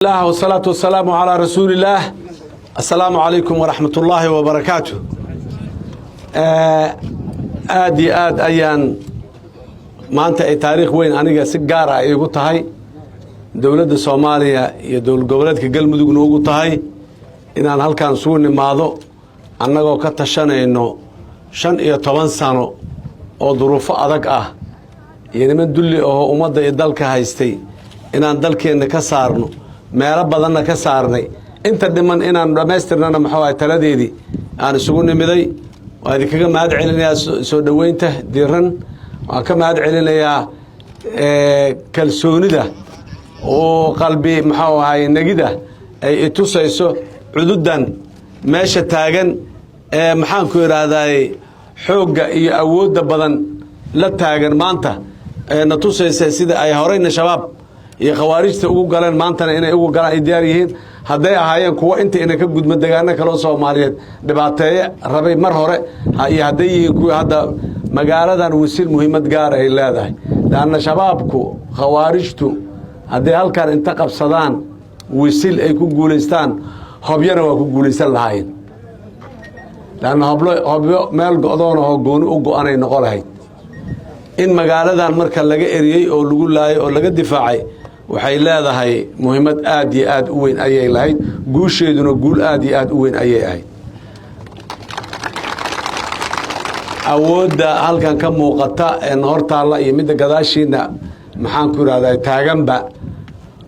الله والصلاة والسلام على رسول الله. السلام عليكم ورحمة الله وبركاته. آد أيان ما أنت تاريخ وين أنا سجارة يقول هاي دولة الصومالية يدول قبلتك قل مدوق نوقول هاي إن أنا هل كان سوني ماذا أنا جو كتشنا إنه شن يطبن سنة أو ظروف أدق يعني من دولي أو أمضي يدلك هايستي إن أنا دلك إنك صارنو meelo badanna ka saarnay inta dhiman inaan dhameystirnana maxaa taladeedii aan isugu nimiday waa idinkaga mahad celinayaa soo dhaweynta diiran waan ka mahad celinayaa kalsoonida oo qalbi maxaa ahay nagida ay itusayso cududan meesha taagan maxaan ku yiraahday xoogga iyo awoodda badan la taagan maanta na tusaysa sida ay horeyna shabaab iyo khawaarijta ugu galeen maantana inay ugu galaan ay diyaar yihiin haday ahaayeen kuwa inta inay ka gudma deegaano kale oo Soomaaliyeed dhibaateeye rabay mar hore iyo haday yihiin kuwa hadda magaaladan wasiil muhiimad gaar ay leedahay laana shabaabku khawaarijtu haday halkan inta qabsadaan wasiil ay ku guuleystaan hobyana waa ku guuleysan lahaayeen laana hobyo meel go'doon oo gooni u go'anay noqon lahayd in magaaladan marka laga eriyay oo lagu laayay oo laga difaacay waxay leedahay muhiimad aad iyo aad u weyn ayay lahayd guusheeduna guul aad iyo aad u weyn ayay ahayd awoodda halkan ka muuqata ee hortaala iyo mid gadaashiina maxaan ku raadayay taaganba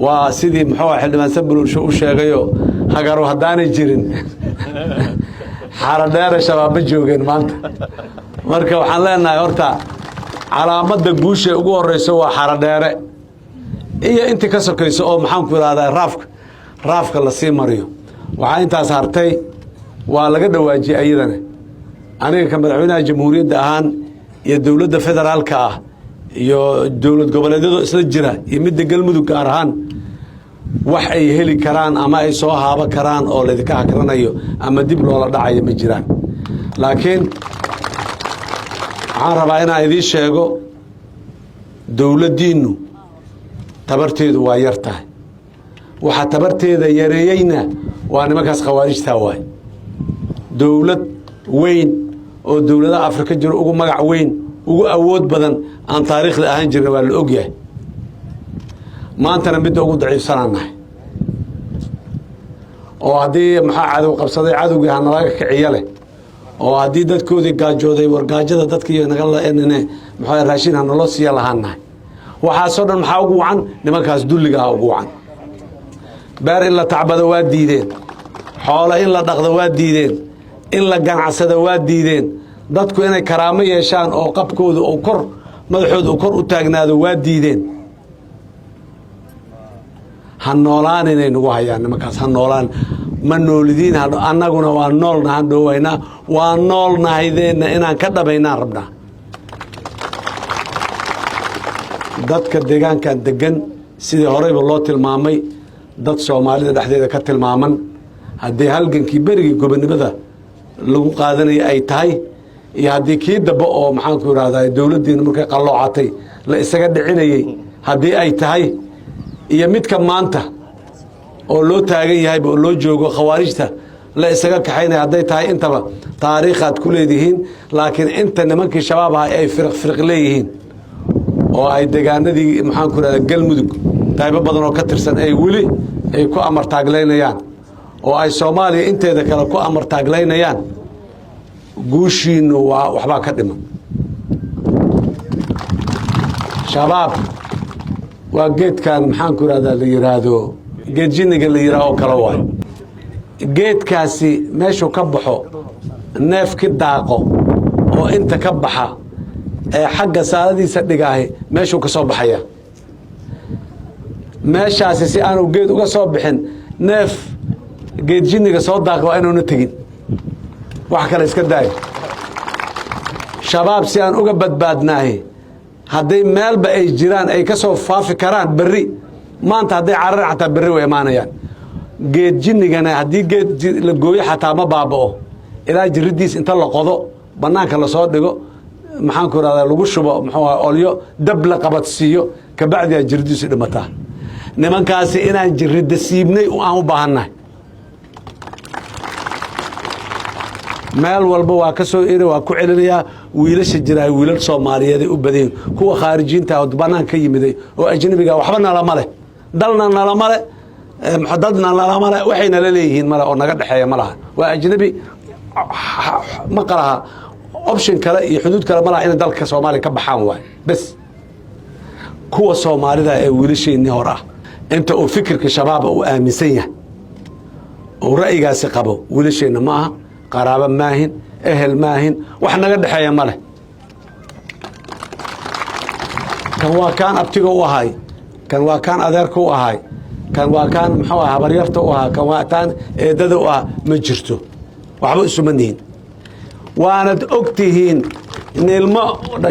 waa sidii maxaa xildhibaan sabul u sheegayo hagaro hadaanay jirin xaradheer shabaab joogeen maanta marka waxaan leenahay horta calaamada guusha ugu horeyso waa xaradheere iyo inta ka sokayso oo maxaan ku raadayay raafka la sii mariyo waxa intaas hartay waa laga dhawaajiyay ayadana aniga ka madaxweynaha jamhuuriyadda ahaan iyo dawladda federaalka iyo dawlad goboleedyada isla jira iyo mid galmudug gaar ahaan wax ay heli karaan ama ay soo haaba karaan oo la idinka hakranayo ama dib loola dhacayo ma jiraan laakiin waxaan rabaa inaan idiin sheego dawladdiinu tabarteedu waa yar tahay waxa tabarteeda yareeyayna waa nimankaas khawaarijta waay dawlad weyn oo dawladaha Afrika jiro ugu magac weyn ugu awood badan aan taariikhda ahaan jirnay waa la ogyahay maantana mid ugu daciifsanaanahay oo hadii maxaa cadow qabsaday cadowga hanalaga kiciya leh oo hadii dadkoodii gaajooday wargaajada dadkii naga leenane maxaa raashin aan loo siiya lahaanahay waxa soo dhan maxaa ugu wacan nimankaas dulliga ugu wacan beer in la tacbado waa diideen xoolo in la dhaqdo waa diideen in la ganacsado waa diideen dadku inay karaamo yeeshaan oo qabkooda oo kor madaxooda kor u taagnaado waa diideen hanoolaan inay nagu hayaan nimankaas hanoolaan ma noolidiin annaguna waa noolnahay dhowayna waa noolnahaydeena inaan ka dhabaynaan rabnaa dadka deegaankan degan sidii horeyba loo tilmaamay dad Soomaalida dhexdeeda ka tilmaaman hadii halgankii berigi gobonimada lagu qaadanay ay tahay iyo hadii kii daba oo maxaan ku raadayay dawladdeena markay qalloocatay la isaga dhicinayay hadii ay tahay iyo midka maanta oo loo taagan yahay oo loo joogo khawaarijta la isaga kaxaynay haday tahay intaba taariikhaad ku leedihiin laakiin inta nimankii shabaab ay firq leeyihiin oo ay deegaanadii maxaan ku raadayay galmudug qaybo badan oo ka tirsan ay wali ay ku amar taagleynayaan oo ay Soomaaliya inteeda kale ku amar taagleynayaan guushiinu waa waxba ka dhiman shabaab waa geedkan maxaan ku raadayay la yiraahdo geed jinniga la yiraahdo kala waay geedkaasi meeshu ka baxo neef ki daaqo oo inta ka baxa ee xagga saadadiisa dhigaahay meeshu ka soo baxaya meeshaasi si aanu geed uga soo bixin neef geed jinniga soo daaqo inaanu tagin wax kale iska daay shabaab si aan uga badbaadnaahay haday meelba ay jiraan ay ka soo faafi karaan bari maanta haday carar xataa bari way imaanayaan geed jinnigana hadii geed la gooyo xataa ma baabao ilaa jiridiis inta la qodo banaanka la soo dhigo maxaan ku raadayay lagu shubo maxaa olyo dab la qabadsiiyo ka bacdi jiridiis dhimataa nimankaasi inaan jirida siibnay aan u baahannahay meel walba waa ka soo iri waa ku celinayaa wiilasha jiraay wiilal Soomaaliyeed u badeen kuwa khaarijiinta oo banaanka ka yimiday oo ajnabiga waxba nalama leh dalna nalama leh muxadadna nalama leh waxayna la leeyihiin mala oo naga dhaxeeya malaha waa ajnabi ma qalaha option kale iyo xuduud kale malaha in dalka Soomaaliya ka baxaan waay bas kuwa Soomaalida ee wiilasheennii hore ah inta uu fikirka shabaab uu aaminsan yahay oo ra'yigaasi qabo wiilasheenna ma aha qaraabo maahin ehel maahin wax naga dhaxeeya ma leh kan waa kaan abtiga u ahay kan waa kaan adeerka u ahay kan waa kaan muxuu ahaa habaryarta u ahaa kan waa taan eedada u ah ma jirto waxba isuma nihin waanad ogtihiin in ilmo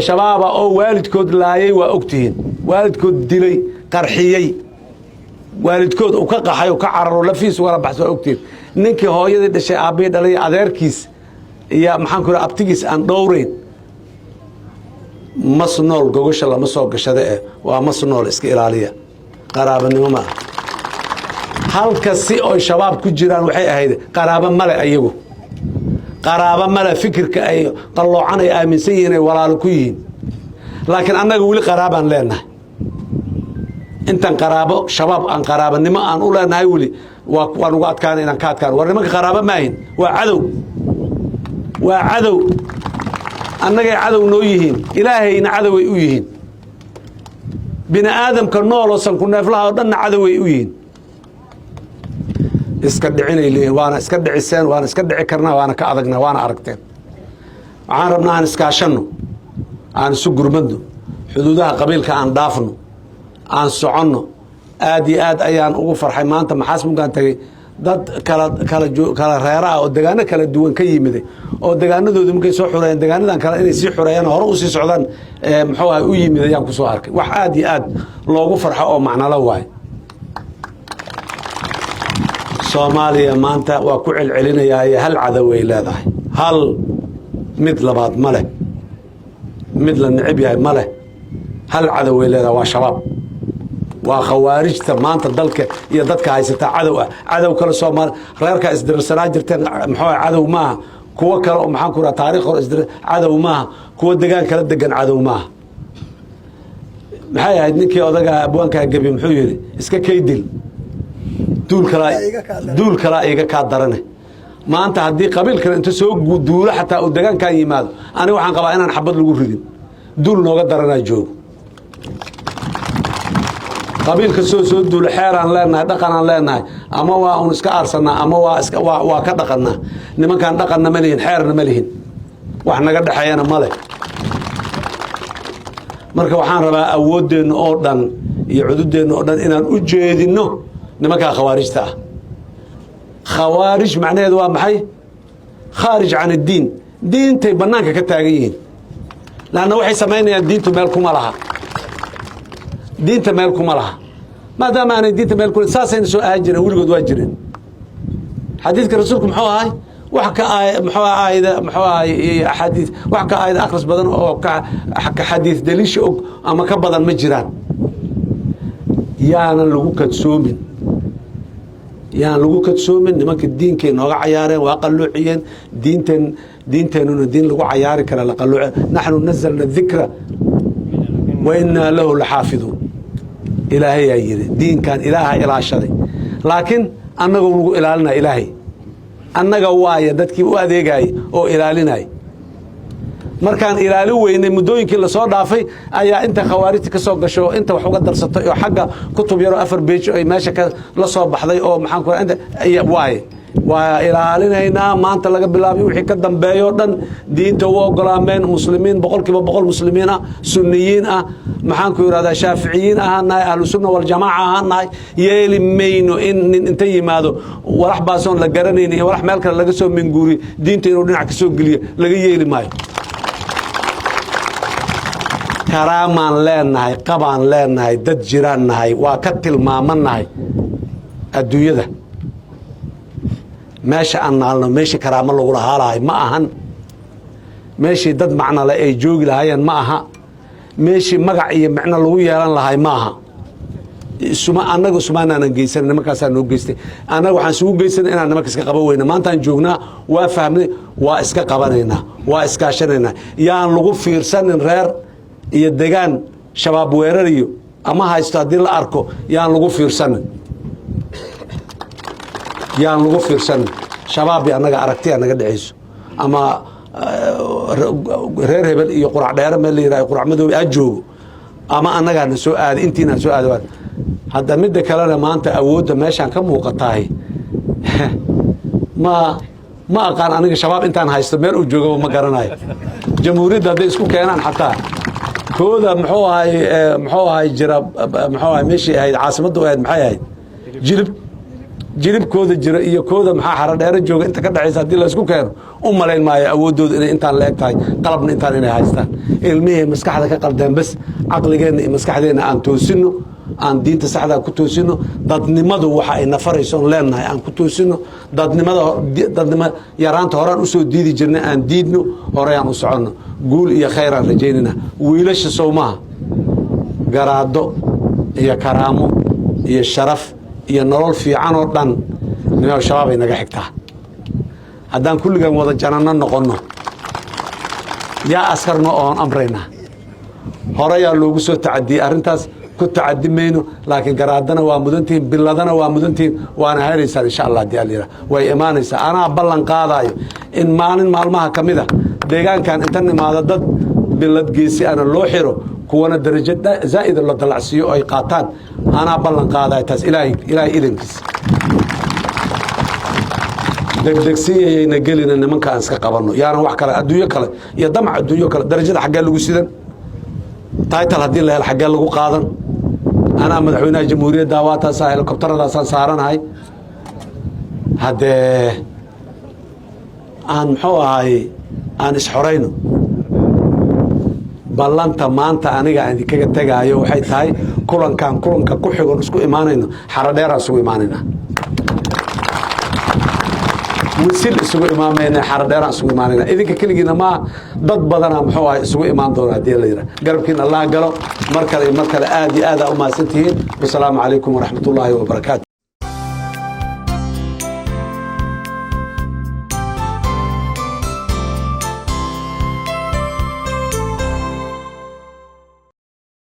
shabaaba oo waalidkood laayay waa ogtihiin waalidkood dilay qarxiyay waalidkood uu ka qaxay oo ka cararo lafiis wala baxso ogtihiin ninkii hooyadii dhashay aabay dhalay adeerkiis iyo maxaan ku raabay abtigiis aan dhowreyn masnool gogosha lama soo gashada waa masnool iska ilaaliya qaraabanimo ma halka si oo shabaab ku jiraan waxay ahayd qaraabo male ayagu qaraabo male fikirka ay qaloocan ay aaminsan yihiin ay walaalo ku yihiin laakiin annaga wali qaraabaan leenahay intan qaraabo shabaab aan qaraabanimo aan u leenahay wali waan uga adkaan inaan ka adkaan war nimanka qaraabo maahin waa cadow annaga cadow noo yihiin ilaahayna cadow ay u yihiin bini aadamka nool oo san ku neeflaha oo dhanna cadow ay u yihiin iska dhicinay leeyihiin waana iska dhiciseen waana iska dhici karnaa waana ka adagnaa waana aragteen waxaan rabnaa aan iskaashanno aan isu gurmadno xuduudaha qabiilka aan dhaafno aan soconno aad iyo aad ayaan ugu farxay maanta maxaas mugaan tagay dad kala reera ah oo deegaano kala duwan ka yimiday oo deegaanadoodu markay soo xureeyeen deegaanadan kale inay sii xureeyaan hore u sii socdaan muxuu ahaa u yimid ayaan ku soo arkay wax aad iyo aad loogu farxo oo macnalo waay Soomaaliya maanta waa ku celcelinayaa hal cadow ay leedahay hal mid labaad male mid la necib yahay male hal cadow ay leedahay waa shabaab waa khawaarijta maanta dalka iyo dadka haysata cadow kale Soomaali reerka isdirsanaa jirteen muxuu cadow maaha kuwa kale oo maxaan ku raraa taariikh hore cadow maaha kuwa deegaan kala degan cadow maaha maxay ahayd ninkii odaga abwaanka gabi muxuu yiri iska kaydil duul kala iga ka darane maanta hadii qabiil kale inta soo duulo xataa oo deegaanka yimaado ani waxaan qabaa inaan xabad lagu ridin duul nooga darana joogo qabiilka soo duul xeeraan leenahay dhaqanaan leenahay ama waa un iska aarsanaa ama waa ka dhaqanaa nimankan dhaqanna ma lihin xeerna ma lihin wax naga dhaxayana male marka waxaan rabaa awoodeena oo dhan iyo cududeena oo dhan inaan u jeedino nimanka khawaarijta ah khawaarij macnaheedu waa maxay kharij aan diin diintay banaanka ka taagan yihiin laana waxay sameynayaan diintu meel kuma laha diinta meel kuma laha maadaama aanay diinta meel ku saasayna soo aajireen weligood waa jireen xadiidka rasuulku muxuu ahay wax ka muxuu ahay xadiis wax ka aayad akhris badan oo ka xadiis daliisha og ama ka badan ma jiraan yaana lagu kadsoomin nimanka diinkay nooga cayaareen waa qalluuciyeen diinteenuna diin lagu cayaari kara la qalluuceen naxnu nazalna dhikra wa inna lahu laxaafiduun ilaahay yaa yiri diinkan ilaaha ilaashaday laakiin annaga ugu ilaalina ilaahay annaga waaya dadkii u adeegay oo ilaalinay markaan ilaali weynay muddooyinkii la soo dhaafay ayaa inta khawaarijta ka soo gasho inta wax uga darsato oo xagga kutub yaro 4 page ay meesha ka la soo baxday oo maxaan ku inta waa ilaalinaynaa maanta laga bilaabay wixii ka dambeeyo dhan diinta u ogolaameen muslimiin 100% muslimiin ah sunniyiin ah maxaan ku yiraahdaa shaafiiciyiin ahnaay ahlus sunna wal jamaa ahnaay yeeli mayno in inta yimaado walax baasoon la garanaynin walax meel kale laga soo minguuri diinta inuu dhinac ka soo geliyo laga yeeli maayo karaamaan leenahay qabaan leenahay dad jiraan nahay waa ka tilmaamanahay adduunyada meesha aan naalno meesha karaamo lagu lahaalahay ma ahan meeshii dad macno leh ay joogi lahaayeen ma aha meeshii magac iyo macno lagu yeelan lahay ma aha annaga sumaanaanan geysan nimankaasaa noo geystay annaga waxaan isugu geysanay inaan nimanka iska qaban weyna maantaan joognaa waa fahmnay waa iska qabanaynaa waa iskaashanaynaa yaan lagu fiirsanin reer iyo degaan shabaab weerariyo ama haysto haddii la arko yaan lagu fiirsanin shabaab iyo annaga aragtiya naga dhexayso ama reer hebel iyo qurac dheere meel la yidhaha qurac madoobe aa joogo ama annagaana soo aaday intiina soo aada hadda midda kalena maanta awoodda meeshaan ka muuqatahay ma aqaan aniga shabaab intaan haysto meel uu joogaba ma garanayo jamhuuriyadda hadday isku keenaan xataa kooda muxuu ahay jira muxuu ahay meeshii ahayd caasimadda ahayd maxay ahayd jilibkooda jira iyo kooda maxaa xaradheere jooga inta ka dhexaysa haddii la isku keeno u malayn maayo awooddooda inay intaan la eg tahay qalabna intaan inay haystaan ilmihii maskaxda ka qaldeen bas caqligeenna iyo maskaxdeenna aan toosino aan diinta saxdaa ku toosino dadnimadu waxa ay nafarayso on leenahay aan ku toosino dadnimo yaraanta horaan usoo diidi jirnay aan diidno horeyaan u soconno guul iyo khayraan rajaynayna wiilasha sowmaha garaado iyo karaamo iyo sharaf iyo nolol fiican oo dhan nimaa shabaabay naga xigtaa haddaan kulligan wada jananno noqonno yaa askarno oon amraynaa horeyaa loogu soo tacadiyey arrintaas ku tacadi mayno laakiin garaadana waa mudantihiin biladana waa mudantihiin waana helaysaan insha allah haddii allayidhaah way imaanaysaa anaa ballan qaadaayo in maalin maalmaha ka mid a deegaankan intan imaado dad bilad geesi ana loo xiro kuwana darajo zaa'ida la dalacsiiyo ay qaataan anaa ballan qaadayo taas ilaahay idankiisa degdegsiyayayna gelina nimanka aan iska qabanno yaana wax kale adduunyo kale iyo damac adduunyo kale darajada xaggee lagu sidan taytal haddii la helo xaggee lagu qaadan anaa madaxweynaha jamhuuriyadda waataasaa helikobtaradaasaan saaranahay haddee aan muxuu ahay aan isxorayno ballanta maanta aniga aan idinkaga tegaayo waxay tahay kulanka ku xigon isku imaanayno xaradheeraan isugu imaanayna wisil isugu imaamayna xaradheeraan isugu imaanayna idinka keligiina maa dad badana muxuu ahay isugu imaan doona haddii la yidhaha garabkiina allah galo mar kale aad iyo aad aa u mahadsantihiin wasalaamu calaykum waraxmatullaahi wabarakaatu